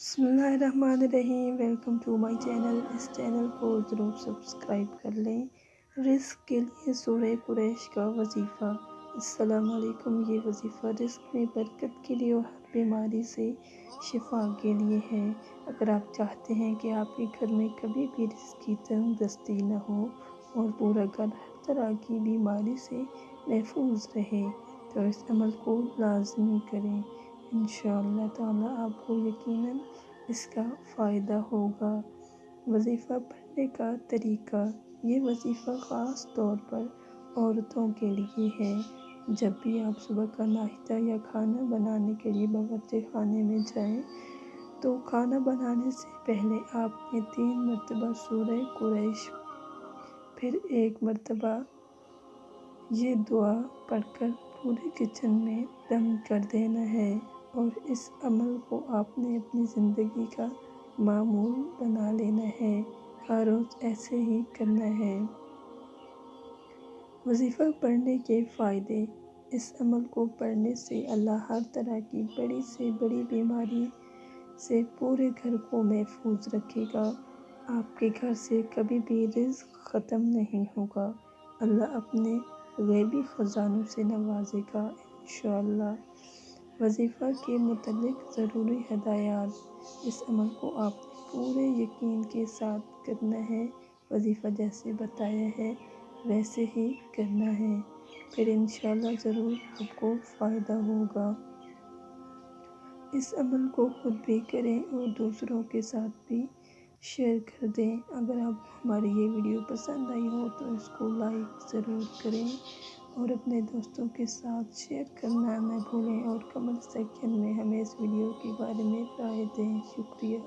बिस्मिल्लाहिर्रहमानिर्रहीम। Welcome to my channel. इस channel को ज़रूर सब्सक्राइब कर लें। रिज़्क़ के लिए सूरह कुरैश का वजीफ़ा। अस्सलामु अलैकुम। ये वजीफ़ा रिज़्क़ में बरकत के लिए और हर बीमारी से शिफा के लिए है। अगर आप चाहते हैं कि आपके घर में कभी भी रिज़्क़ की तंगदस्ती न हो और पूरा घर हर तरह की बीमारी से महफूज रहे, तो इस अमल को लाज़मी करें। इंशाअल्लाह ताला आपको यकीनन इसका फ़ायदा होगा। वजीफ़ा पढ़ने का तरीका। ये वजीफ़ा ख़ास तौर पर औरतों के लिए है। जब भी आप सुबह का नाश्ता या खाना बनाने के लिए बावर्ची खाने में जाएं, तो खाना बनाने से पहले आपने 3 मरतबा सूरह कुरैश, फिर 1 मरतबा ये दुआ पढ़कर पूरे किचन में दम कर देना है। और इस अमल को आपने अपनी ज़िंदगी का मामूल बना लेना है। हर रोज़ ऐसे ही करना है। वजीफ़ा पढ़ने के फ़ायदे। इस अमल को पढ़ने से अल्लाह हर तरह की बड़ी से बड़ी बीमारी से पूरे घर को महफूज रखेगा। आपके घर से कभी भी रिज़्क़ ख़त्म नहीं होगा। अल्लाह अपने ग़ैबी ख़ज़ानों से नवाज़ेगा इंशाअल्लाह। वजीफ़ा के मुतल्लिक़ ज़रूरी हिदायत। इस अमल को आपने पूरे यकीन के साथ करना है। वजीफ़ा जैसे बताया है वैसे ही करना है, फिर इंशाअल्लाह ज़रूर आपको फ़ायदा होगा। इस अमल को खुद भी करें और दूसरों के साथ भी शेयर कर दें। अगर आपको हमारी ये वीडियो पसंद आई हो तो इसको लाइक ज़रूर करें और अपने दोस्तों के साथ शेयर करना न भूलें। और कमेंट सेक्शन में हमें इस वीडियो के बारे में राय दें। शुक्रिया।